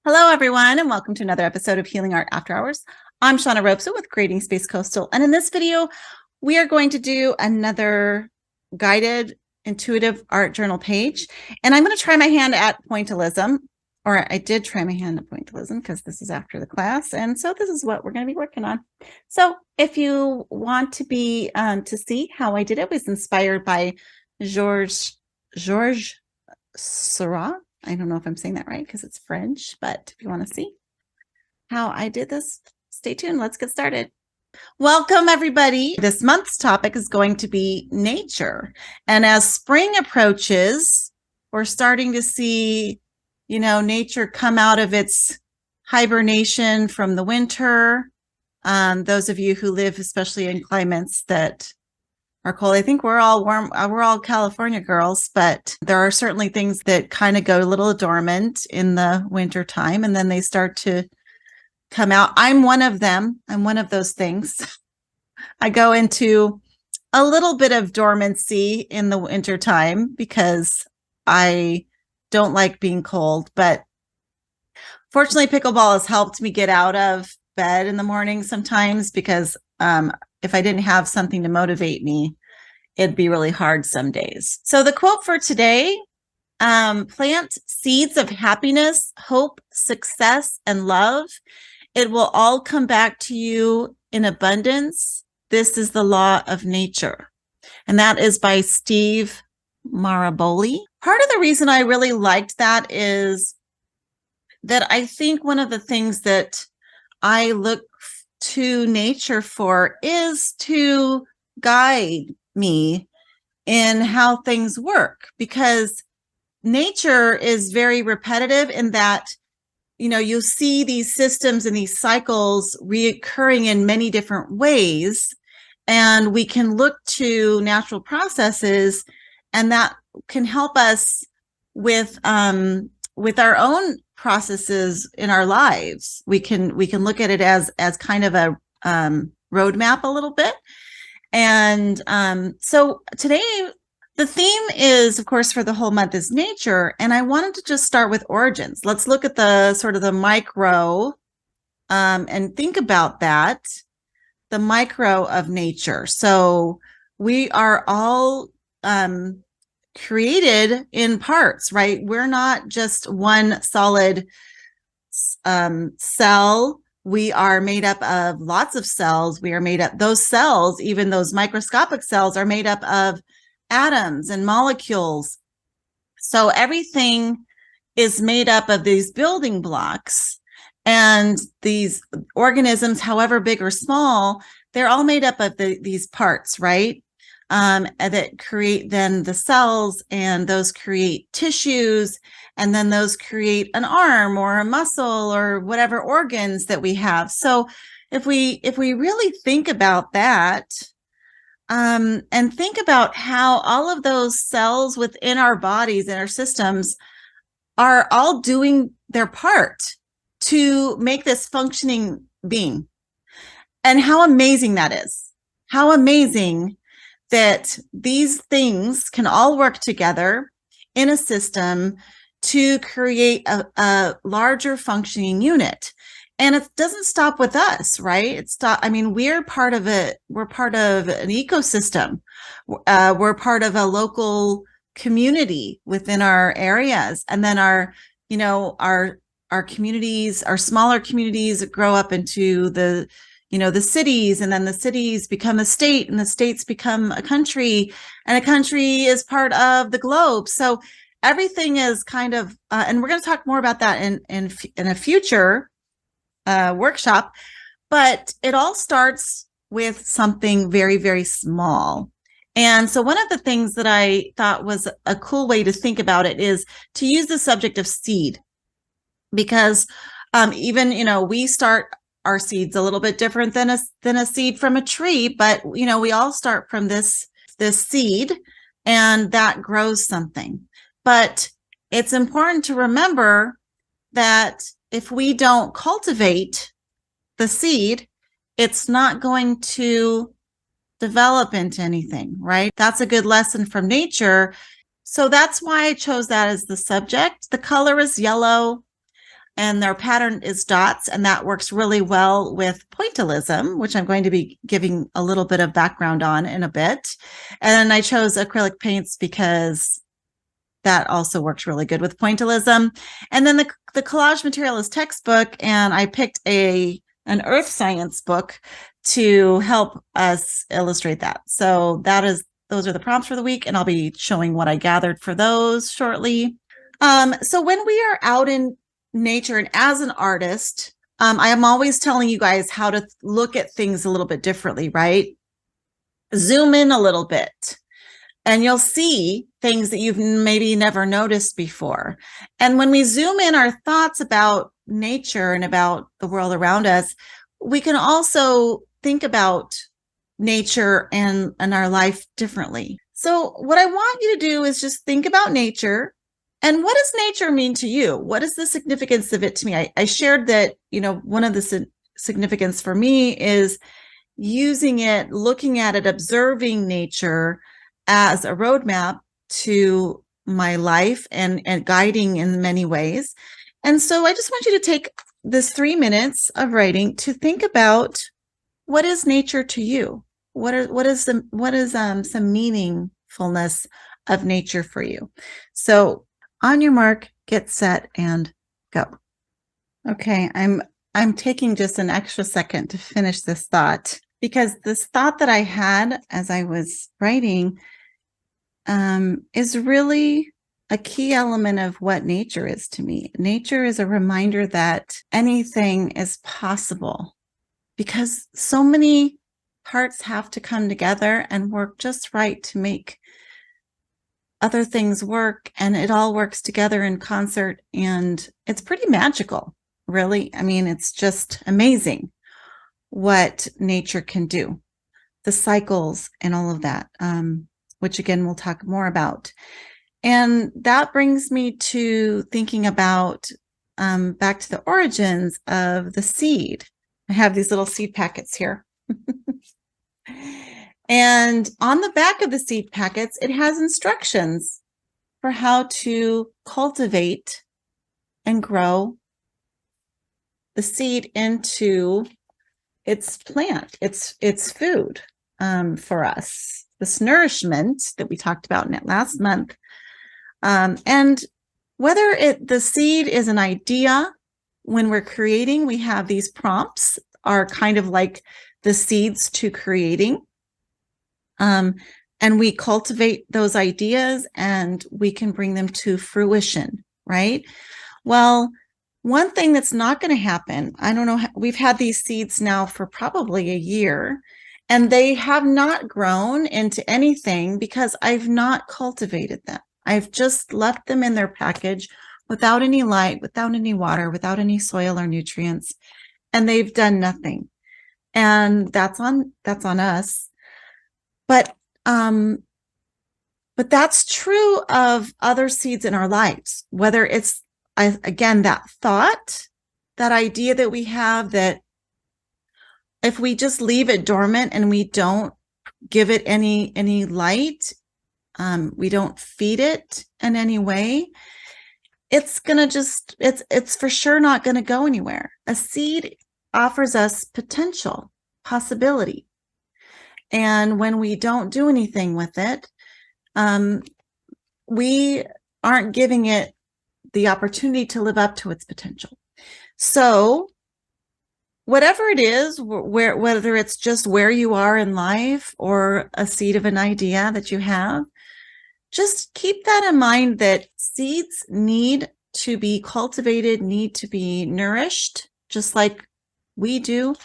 Hello, everyone, and welcome to another episode of Healing Art After Hours. I'm Shauna Robeson with Creating Space Coastal, and in this video, we are going to do another guided intuitive art journal page, and I'm going to try my hand at pointillism, or I did try my hand at pointillism because this is after the class, and so this is what we're going to be working on. So if you want to be to see how I did it, was inspired by Georges Seurat. I don't know if I'm saying that right because it's French, but if you want to see how I did this, stay tuned. Let's get started. Welcome, everybody. This month's topic is going to be nature. And as spring approaches, we're starting to see, nature come out of its hibernation from the winter. Those of you who live, especially in climates that are cold. I think we're all warm. We're all California girls, but there are certainly things that kind of go a little dormant in the winter time, and then they start to come out. I'm one of them. I'm one of those things. I go into a little bit of dormancy in the winter time because I don't like being cold, but fortunately, pickleball has helped me get out of bed in the morning sometimes because if I didn't have something to motivate me, it'd be really hard some days. So the quote for today, plant seeds of happiness, hope, success, and love. It will all come back to you in abundance. This is the law of nature. And that is by Steve Maraboli. Part of the reason I really liked that is that I think one of the things that I look to nature for is to guide me in how things work, because nature is very repetitive in that, you'll see these systems and these cycles reoccurring in many different ways. And we can look to natural processes, and that can help us with our own processes in our lives. We can look at it as kind of a roadmap a little bit. And so today the theme is, of course, for the whole month is nature. And I wanted to just start with origins. Let's look at the sort of the micro and think about that, the micro of nature. So we are all created in parts, right? We're not just one solid cell. We are made up of lots of cells. We are made up, those cells, even those microscopic cells, are made up of atoms and molecules. So everything is made up of these building blocks, and these organisms, however big or small, they're all made up of these parts, right? That create then the cells, and those create tissues, and then those create an arm or a muscle or whatever organs that we have. So if we really think about that, and think about how all of those cells within our bodies and our systems are all doing their part to make this functioning being, and how amazing that is. How amazing that these things can all work together in a system to create a larger functioning unit. And it doesn't stop with us, right? We're part of it. We're part of an ecosystem. We're part of a local community within our areas. And then our communities, our smaller communities grow up into the cities, and then the cities become a state, and the states become a country, and a country is part of the globe. So everything is kind of, and we're going to talk more about that in a future workshop, but it all starts with something very, very small. And so one of the things that I thought was a cool way to think about it is to use the subject of seed, because even, we start our seeds a little bit different than a seed from a tree, but we all start from this seed, and that grows something. But it's important to remember that if we don't cultivate the seed, it's not going to develop into anything, right? That's a good lesson from nature. So that's why I chose that as the subject. The color is yellow. and their pattern is dots, and that works really well with pointillism, which I'm going to be giving a little bit of background on in a bit. And I chose acrylic paints because that also works really good with pointillism. And then the collage material is textbook, and I picked an earth science book to help us illustrate that. So those are the prompts for the week, and I'll be showing what I gathered for those shortly. So when we are out in nature, and as an artist, I am always telling you guys how to look at things a little bit differently, right? Zoom in a little bit, and you'll see things that you've maybe never noticed before. And when we zoom in our thoughts about nature and about the world around us, we can also think about nature and our life differently. So what I want you to do is just think about nature. And what does nature mean to you? What is the significance of it to me? I shared that, one of the significance for me is using it, looking at it, observing nature as a roadmap to my life and guiding in many ways. And so I just want you to take this 3 minutes of writing to think about, what is nature to you? What is some meaningfulness of nature for you? So on your mark, get set, and go. Okay, I'm taking just an extra second to finish this thought, because this thought that I had as I was writing is really a key element of what nature is to me. Nature is a reminder that anything is possible, because so many parts have to come together and work just right to make other things work, and it all works together in concert, and it's pretty magical, really. I mean, it's just amazing what nature can do, the cycles and all of that, which again, we'll talk more about. And that brings me to thinking about back to the origins of the seed. I have these little seed packets here. And on the back of the seed packets, it has instructions for how to cultivate and grow the seed into its plant, its food for us, this nourishment that we talked about in it last month. And whether the seed is an idea, when we're creating, we have these prompts are kind of like the seeds to creating. And we cultivate those ideas, and we can bring them to fruition, right? Well, one thing that's not going to happen, I don't know, we've had these seeds now for probably a year, and they have not grown into anything because I've not cultivated them. I've just left them in their package without any light, without any water, without any soil or nutrients, and they've done nothing. And that's on us. But that's true of other seeds in our lives, whether it's, again, that thought, that idea that we have, that if we just leave it dormant and we don't give it any light, we don't feed it in any way, it's gonna just, it's for sure not gonna go anywhere. A seed offers us potential, possibility. And when we don't do anything with it, we aren't giving it the opportunity to live up to its potential. So whatever it is, whether it's just where you are in life or a seed of an idea that you have, just keep that in mind, that seeds need to be cultivated, need to be nourished, just like we do,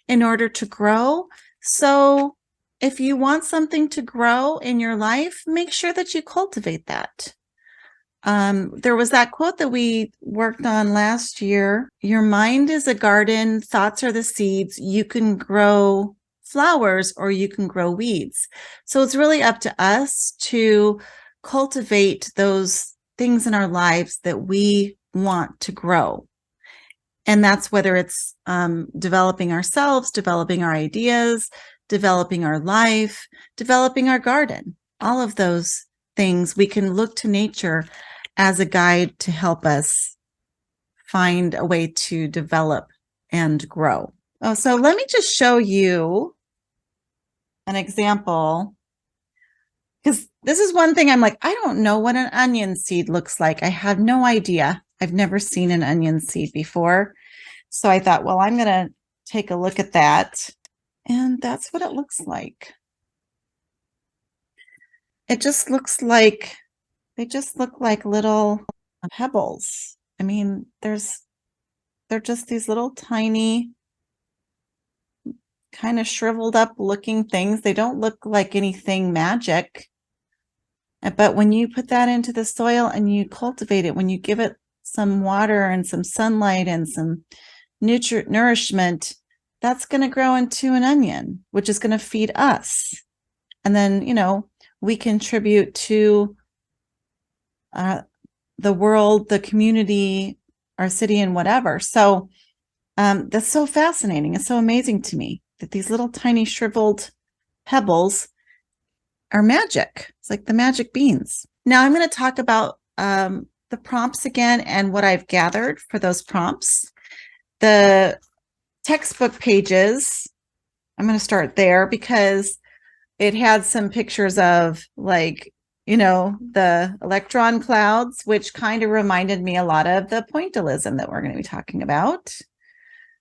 in order to grow. So if you want something to grow in your life, make sure that you cultivate that. There was that quote that we worked on last year. Your mind is a garden, thoughts are the seeds. You can grow flowers or you can grow weeds. So it's really up to us to cultivate those things in our lives that we want to grow. And that's whether it's developing ourselves, developing our ideas, developing our life, developing our garden. All of those things, we can look to nature as a guide to help us find a way to develop and grow. Oh, so let me just show you an example, because this is one thing I'm like, I don't know what an onion seed looks like. I have no idea. I've never seen an onion seed before. So I thought, well, I'm going to take a look at that. And that's what it looks like. It just looks like, they just look like little pebbles. I mean, they're just these little tiny, kind of shriveled up looking things. They don't look like anything magic. But when you put that into the soil and you cultivate it, when you give it some water and some sunlight and some nourishment, that's going to grow into an onion, which is going to feed us. And then, you know, we contribute to the world, the community, our city, and whatever. So that's so fascinating. It's so amazing to me that these little tiny shriveled pebbles are magic. It's like the magic beans. Now I'm going to talk about the prompts again and what I've gathered for those prompts. The textbook pages, I'm going to start there because it had some pictures of, like, you know, the electron clouds, which kind of reminded me a lot of the pointillism that we're going to be talking about.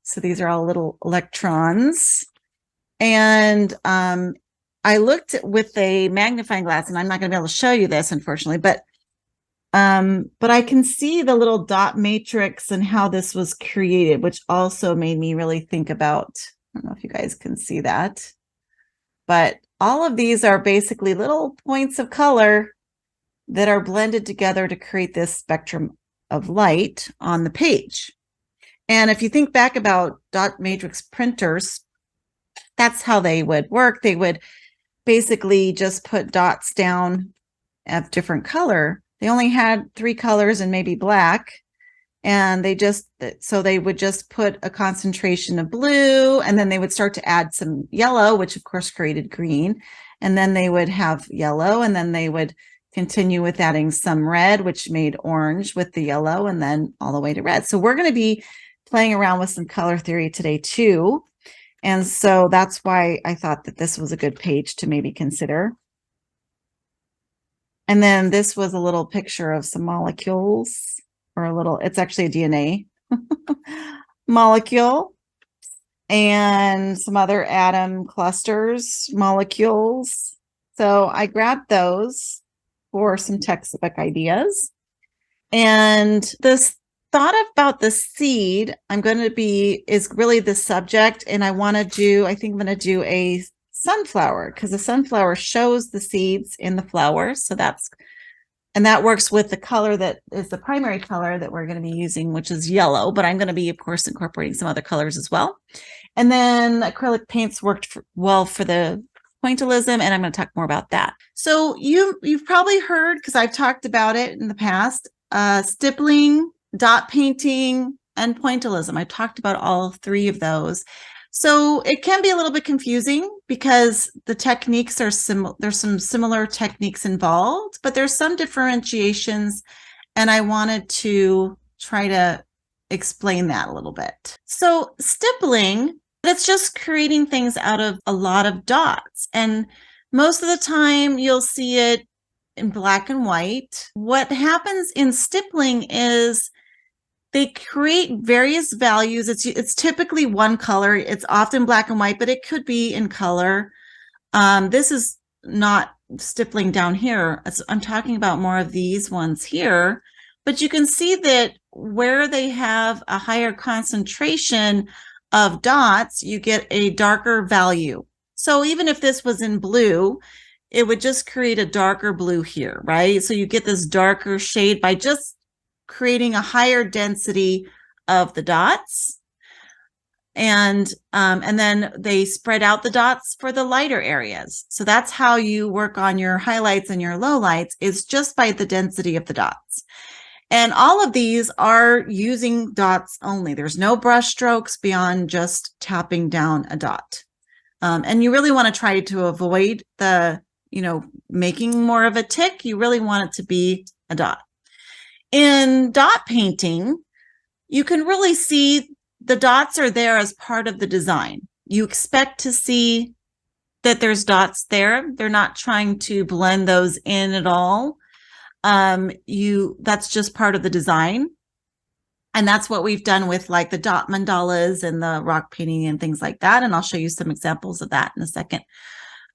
So these are all little electrons. And I looked with a magnifying glass, and I'm not going to be able to show you this, unfortunately, but I can see the little dot matrix and how this was created, which also made me really think about, I don't know if you guys can see that, but all of these are basically little points of color that are blended together to create this spectrum of light on the page. And if you think back about dot matrix printers, that's how they would work. They would basically just put dots down of different color. They only had 3 colors and maybe black. And they would just put a concentration of blue, and then they would start to add some yellow, which of course created green. And then they would have yellow, and then they would continue with adding some red, which made orange with the yellow, and then all the way to red. So we're going to be playing around with some color theory today too. And so that's why I thought that this was a good page to maybe consider. And then this was a little picture of some molecules, or a little, it's actually a DNA molecule, and some other atom clusters, molecules. So I grabbed those for some textbook ideas. And this thought about the seed is really the subject. And I think I'm going to do a sunflower, because the sunflower shows the seeds in the flowers. So that works with the color that is the primary color that we're going to be using, which is yellow, but I'm going to be, of course, incorporating some other colors as well. And then acrylic paints worked well for the pointillism, and I'm going to talk more about that. So you've probably heard, because I've talked about it in the past, stippling, dot painting, and pointillism. I talked about all 3 of those. So it can be a little bit confusing because the techniques are similar. There's some similar techniques involved, but there's some differentiations, and I wanted to try to explain that a little bit. So stippling, it's just creating things out of a lot of dots, and most of the time you'll see it in black and white. What happens in stippling is they create various values. It's typically one color. It's often black and white, but it could be in color. This is not stippling down here. I'm talking about more of these ones here. But you can see that where they have a higher concentration of dots, you get a darker value. So even if this was in blue, it would just create a darker blue here, right? So you get this darker shade by just creating a higher density of the dots. And then they spread out the dots for the lighter areas. So that's how you work on your highlights and your lowlights, is just by the density of the dots. And all of these are using dots only. There's no brush strokes beyond just tapping down a dot. And you really want to try to avoid making more of a tick. You really want it to be a dot. In dot painting, you can really see the dots are there as part of the design. You expect to see that there's dots there. They're not trying to blend those in at all. That's just part of the design. And that's what we've done with like the dot mandalas and the rock painting and things like that. And I'll show you some examples of that in a second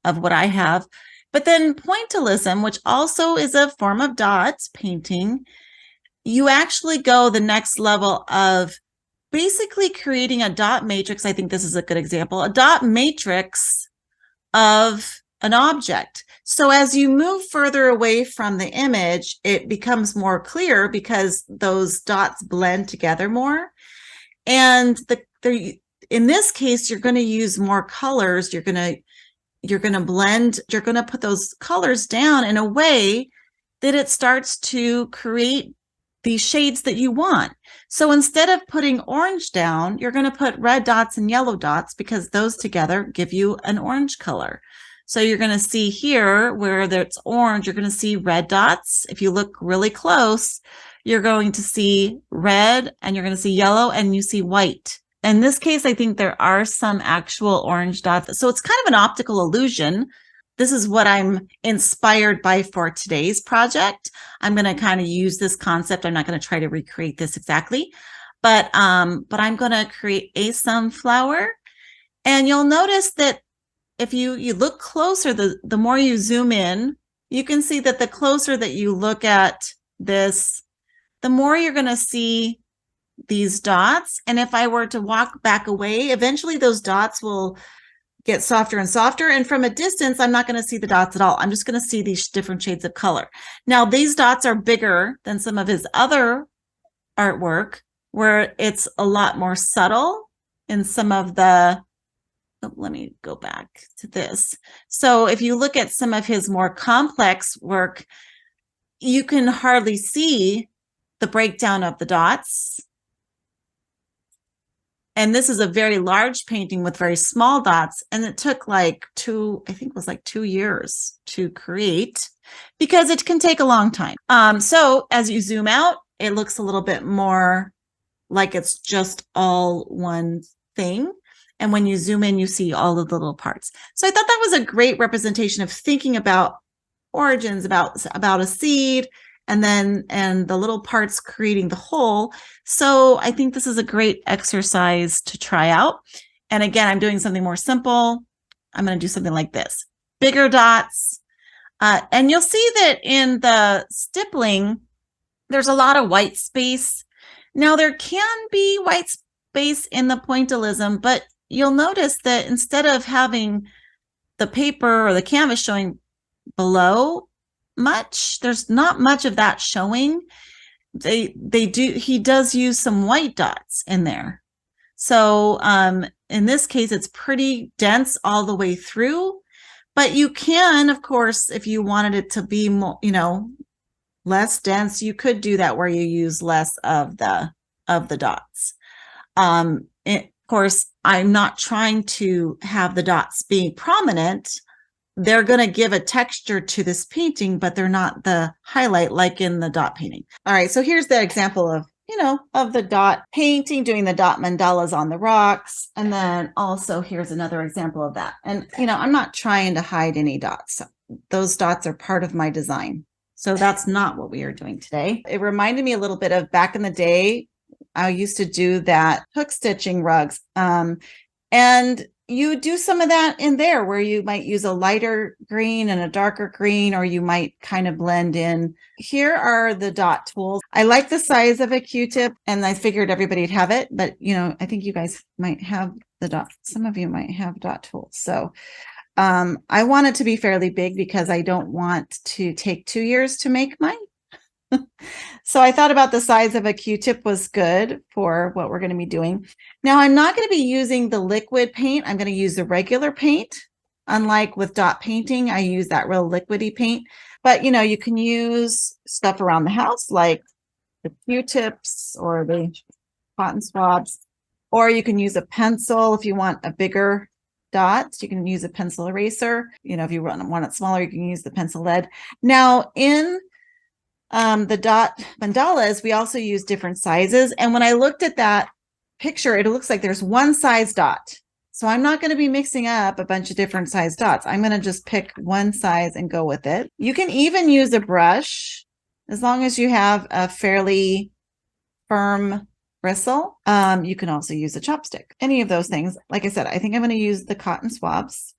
of what I have. But then pointillism, which also is a form of dot painting, you actually go the next level of basically creating a dot matrix. I think this is a good example, a dot matrix of an object. So as you move further away from the image, it becomes more clear because those dots blend together more. And in this case, you're going to use more colors. You're going to blend, you're going to put those colors down in a way that it starts to create these shades that you want. So instead of putting orange down, you're going to put red dots and yellow dots because those together give you an orange color. So you're going to see here where it's orange, you're going to see red dots. If you look really close, you're going to see red and you're going to see yellow and you see white. In this case, I think there are some actual orange dots. So it's kind of an optical illusion. This is what I'm inspired by for today's project. I'm going to kind of use this concept. I'm not going to try to recreate this exactly, but I'm going to create a sunflower. And you'll notice that if you look closer, the more you zoom in, you can see that the closer that you look at this, the more you're going to see these dots. And if I were to walk back away, eventually those dots will get softer and softer. And from a distance, I'm not going to see the dots at all. I'm just going to see these different shades of color. Now, these dots are bigger than some of his other artwork where it's a lot more subtle in some of the, let me go back to this. So if you look at some of his more complex work, you can hardly see the breakdown of the dots. And this is a very large painting with very small dots. And it took like I think it was like 2 years to create because it can take a long time. So as you zoom out, it looks a little bit more like it's just all one thing. And when you zoom in, you see all of the little parts. So I thought that was a great representation of thinking about origins, about a seed, and the little parts creating the whole. So I think this is a great exercise to try out. And again, I'm doing something more simple. I'm going to do something like this. Bigger dots. And you'll see that in the stippling, there's a lot of white space. Now, there can be white space in the pointillism, but you'll notice that instead of having the paper or the canvas showing below much, there's not much of that showing. He does use some white dots in there. So in this case, it's pretty dense all the way through, but you can, of course, if you wanted it to be more, less dense, you could do that where you use less of the dots. Of course, I'm not trying to have the dots being prominent. They're going to give a texture to this painting, but they're not the highlight like in the dot painting. All right, so here's the example of, of the dot painting, doing the dot mandalas on the rocks. And then also here's another example of that. And, I'm not trying to hide any dots. Those dots are part of my design. So that's not what we are doing today. It reminded me a little bit of back in the day, I used to do that hook stitching rugs. And you do some of that in there where you might use a lighter green and a darker green, or you might kind of blend in. Here are the dot tools. I like the size of a Q-tip, and I figured everybody'd have it, but I think you guys might have the dot. Some of you might have dot tools. So I want it to be fairly big because I don't want to take 2 years to make mine. So I thought about the size of a Q-tip was good for what we're going to be doing. Now, I'm not going to be using the liquid paint. I'm going to use the regular paint. Unlike with dot painting, I use that real liquidy paint. But, you can use stuff around the house like the Q-tips or the cotton swabs, or you can use a pencil if you want a bigger dot. You can use a pencil eraser. If you want it smaller, you can use the pencil lead. Now, in the dot mandalas, we also use different sizes. And when I looked at that picture, it looks like there's one size dot. So I'm not going to be mixing up a bunch of different size dots. I'm going to just pick one size and go with it. You can even use a brush as long as you have a fairly firm bristle. You can also use a chopstick, any of those things. Like I said, I think I'm going to use the cotton swabs.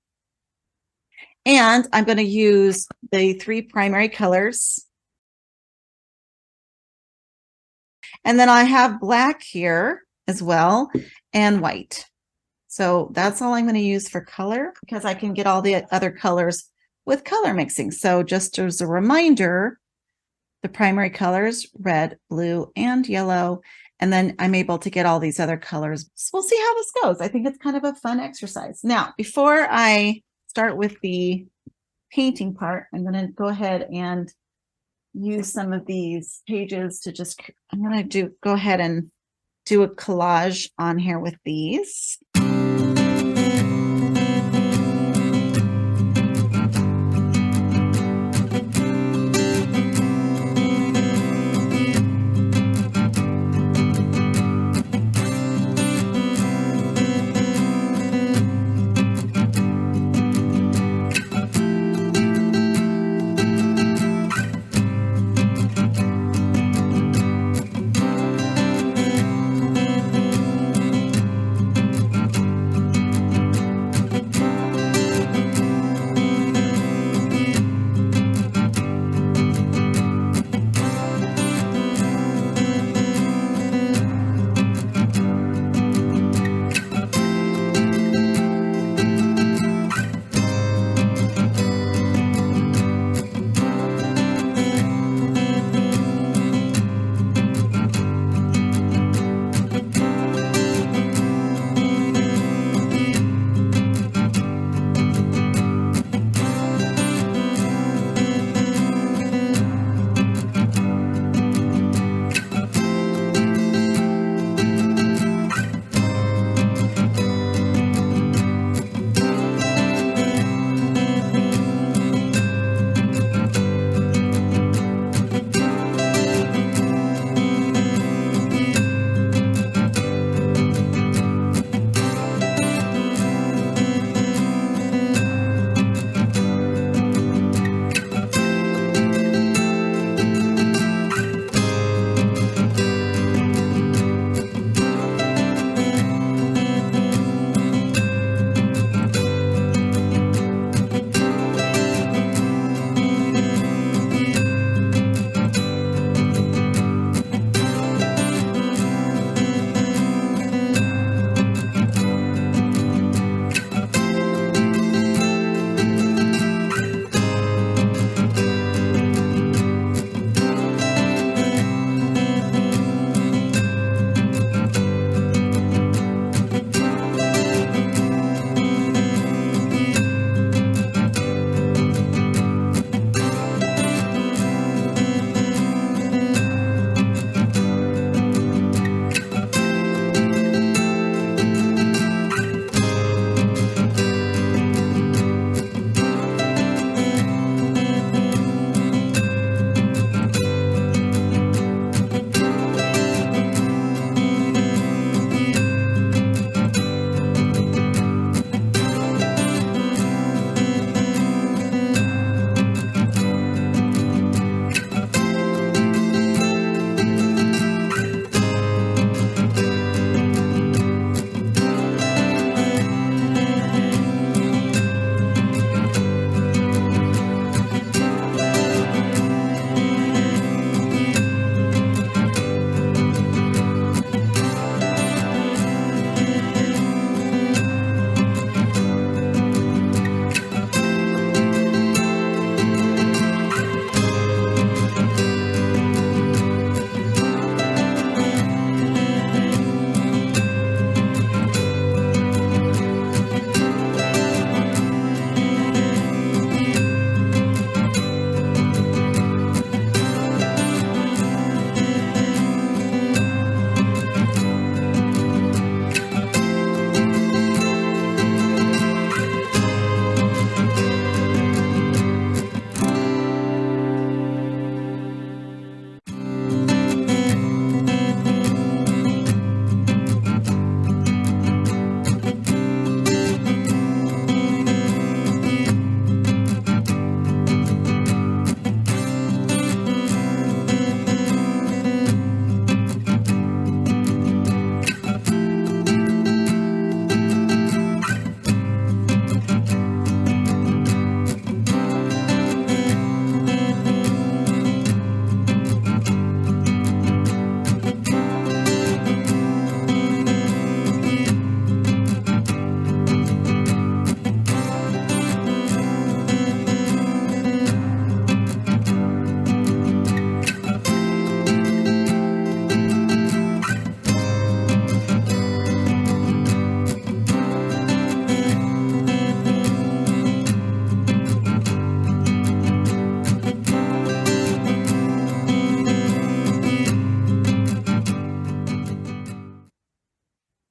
And I'm going to use the 3 primary colors. And then I have black here as well and white. So that's all I'm going to use for color because I can get all the other colors with color mixing. So just as a reminder, the primary colors, red, blue, and yellow. And then I'm able to get all these other colors. So we'll see how this goes. I think it's kind of a fun exercise. Now, before I start with the painting part, I'm going to go ahead and use some of these pages to just, I'm going to go ahead and do a collage on here with these.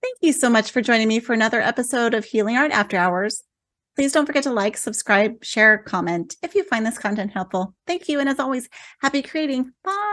Thank you so much for joining me for another episode of Healing Art After Hours. Please don't forget to like, subscribe, share, comment if you find this content helpful. Thank you. And as always, happy creating. Bye.